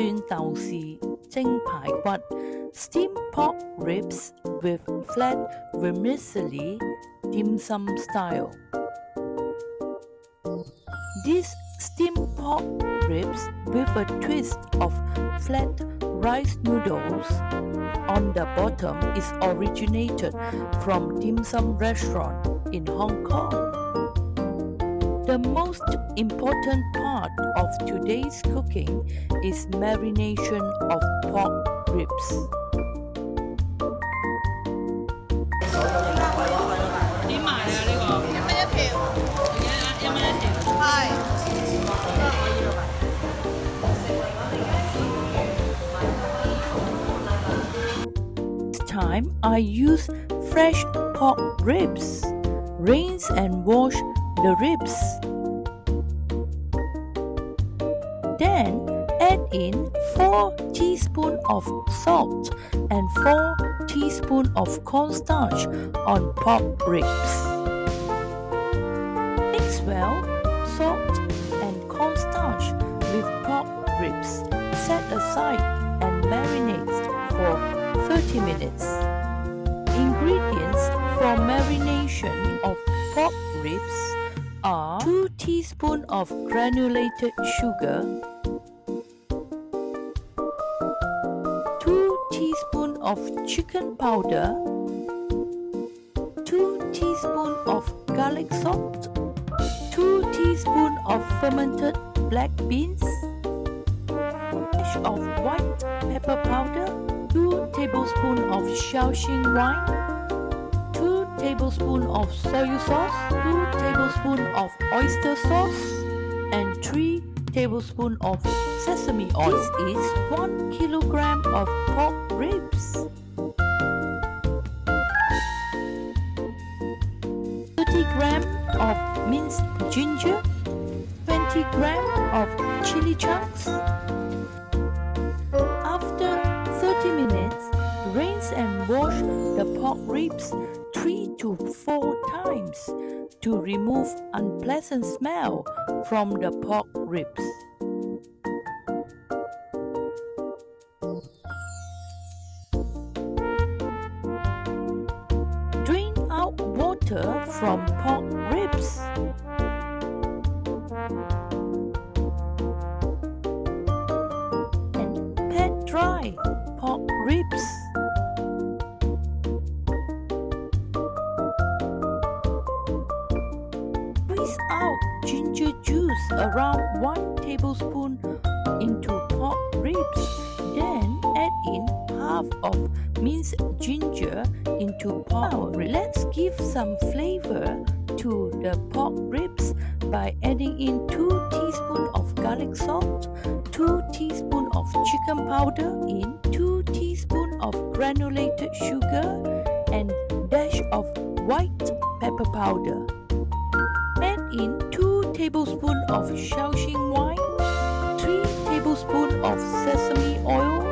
蒜豆豉蒸排骨 steamed pork ribs with flat vermicelli dim sum style. This steamed pork ribs with a twist of flat rice noodles on the bottom is originated from dim sum restaurant in Hong Kong. The most important part of today's cooking is marination of pork ribs. This time I use fresh pork ribs. Rinse and wash the ribs. Then add in 4 teaspoons of salt and 4 teaspoons of cornstarch on pork ribs. Mix well salt and cornstarch with pork ribs. Set aside and marinate for 30 minutes. Ingredients for marination of pork ribs are 2 teaspoons of granulated sugar, 2 teaspoons of chicken powder, 2 teaspoons of garlic salt, 2 teaspoons of fermented black beans, dash of white pepper powder, 2 tablespoons of Shaoxing wine, 2 tablespoons of soy sauce, 2 tablespoons of oyster sauce, and 3 tablespoons of sesame oil. This is 1 kilogram of pork ribs. 30 grams of minced ginger, 20 grams of chili chunks. After 30 minutes, rinse and wash the pork ribs 3 to 4 times to remove unpleasant smell from the pork ribs. Drain out water from pork ribs. And pat dry pork ribs. Squeeze out ginger juice around 1 tablespoon into pork ribs. Then add in half of minced ginger into pork ribs. Let's give some flavor to the pork ribs by adding in 2 teaspoons of garlic salt, 2 teaspoons of chicken powder, in 2 teaspoons of granulated sugar, and dash of white pepper powder. Add in 2 tablespoons of Shaoxing wine, 3 tablespoons of sesame oil,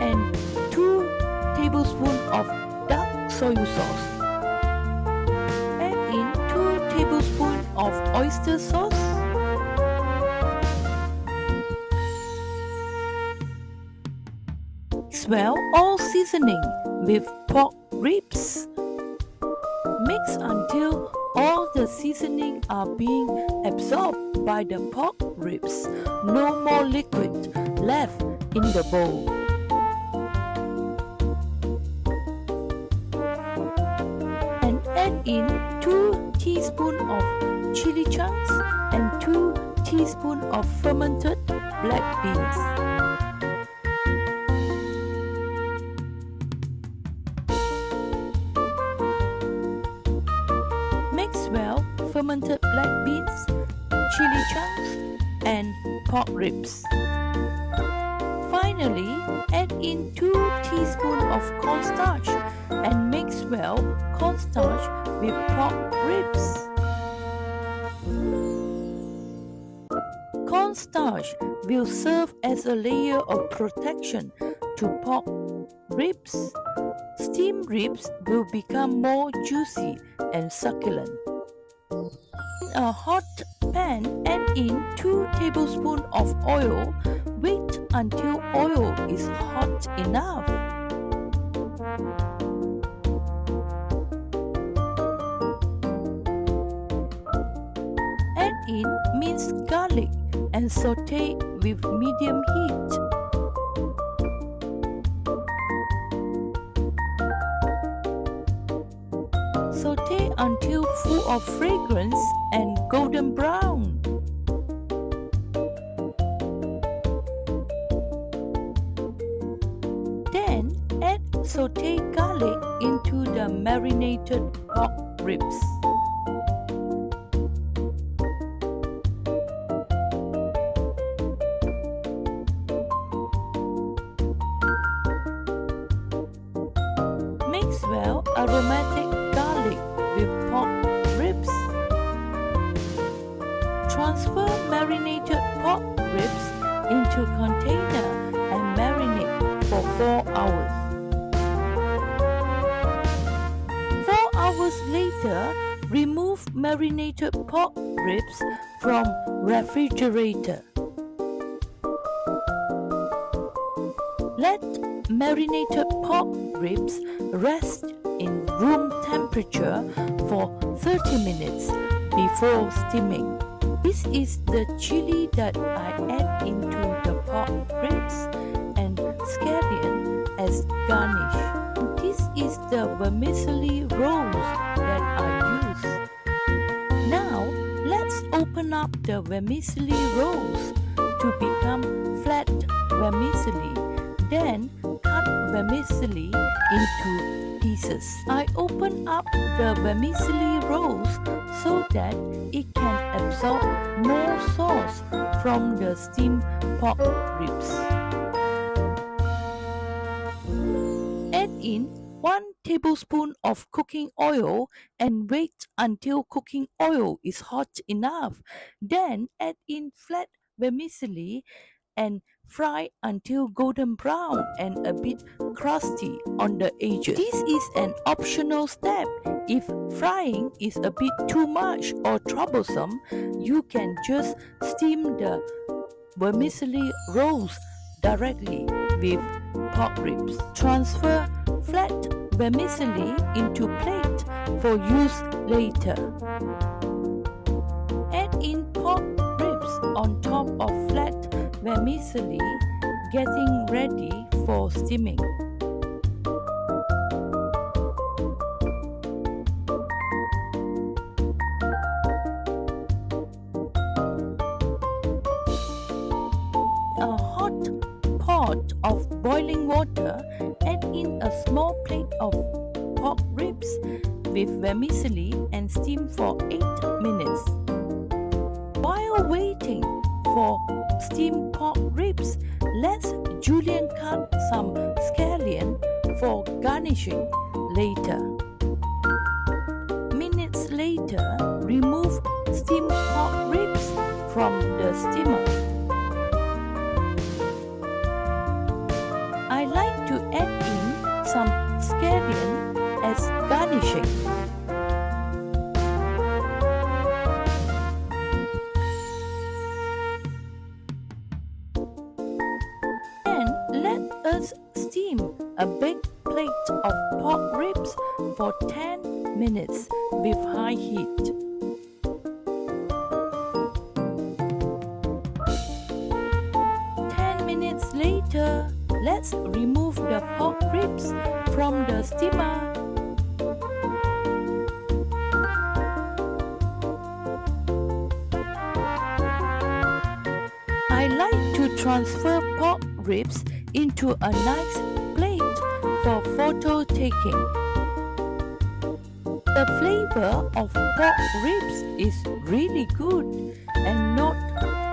and 2 tablespoons of dark soy sauce. Add in 2 tablespoons of oyster sauce. Mix well all seasoning with pork ribs. Mix until all the seasoning are being absorbed by the pork ribs. No more liquid left in the bowl. And add in 2 teaspoons of chili chunks and 2 teaspoons of fermented black beans. Mix well fermented black beans, chili chunks, and pork ribs. Finally, add in 2 teaspoons of cornstarch and mix well cornstarch with pork ribs. Cornstarch will serve as a layer of protection to pork ribs. Steamed ribs will become more juicy and succulent. In a hot pan, add in 2 tablespoons of oil wait until oil is hot enough. Add in minced garlic and saute with medium heat. Saute until full of fragrance and golden brown. Then add sauteed garlic into the marinated pork ribs. Mix well aromatic garlic with pork ribs. Transfer marinated pork ribs into container and marinate for 4 hours. 4 hours later, remove marinated pork ribs from refrigerator. Let marinated pork ribs rest in room temperature for 30 minutes before steaming. This is the chili that I add into the pork ribs and scallion as garnish. This is the vermicelli rolls that I use. Now let's open up the vermicelli rolls to become flat vermicelli. Then cut vermicelli into pieces. I open up the vermicelli rolls so that it can absorb more sauce from the steamed pork ribs. Add in 1 tablespoon of cooking oil and wait until cooking oil is hot enough. Then add in flat vermicelli and fry until golden brown and a bit crusty on the edges. This is an optional step. If frying is a bit too much or troublesome, you can just steam the vermicelli rolls directly with pork ribs. Transfer flat vermicelli into plate for use later. Add in pork ribs on top of flat vermicelli, getting ready for steaming. A hot pot of boiling water, add in a small plate of pork ribs with vermicelli and steam for 8 minutes. While waiting for steamed pork ribs, let's julienne cut some scallion for garnishing later. Minutes later, remove steamed pork ribs from the steamer. I like to add in some scallion as garnishing. Let us steam a big plate of pork ribs for 10 minutes with high heat. Later, let's remove the pork ribs from the steamer. I like to transfer pork ribs into a nice plate for photo taking. The flavor of pork ribs is really good and not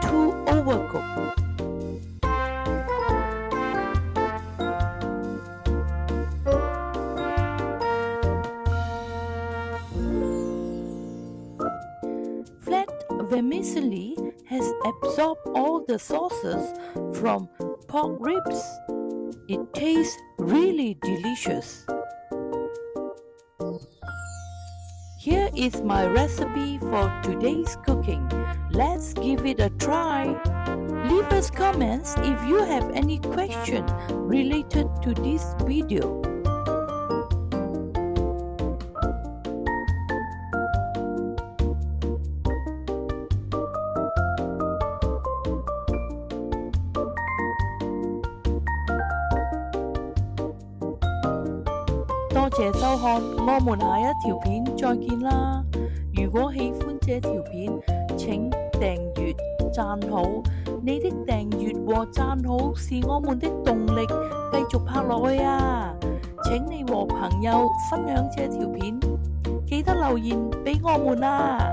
too overcooked. Vermicelli has absorbed all the sauces from pork ribs. It tastes really delicious. Here is my recipe for today's cooking. Let's give it a try. Leave us comments if you have any question related to this video.多謝收看，我們下一條片再見啦！如果喜歡這條片，請訂閱、讚好。你的訂閱和讚好是我們的動力，繼續拍落去啊！請你和朋友分享這條片，記得留言俾我們啊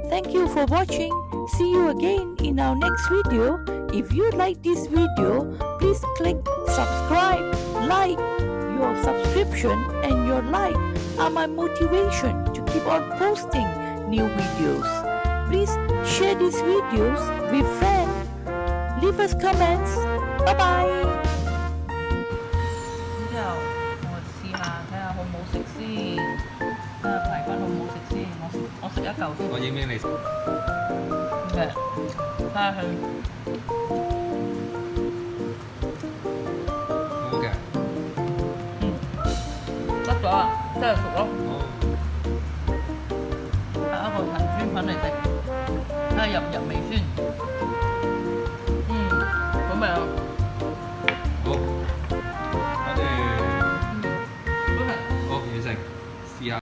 ！Thank you for watching. See you again in our next video. If you like this video, please click subscribe, like. Your subscription and your like are my motivation to keep on posting new videos. Please share these videos with friends. Leave us comments. Bye bye. 之後我試下睇下好唔好食先，睇下排骨好唔好食先。我食一嚿先。我影你食。係，睇下佢。好嘅。咗啦，真係熟咯。下一個陳酸粉嚟食，睇下入唔入味先。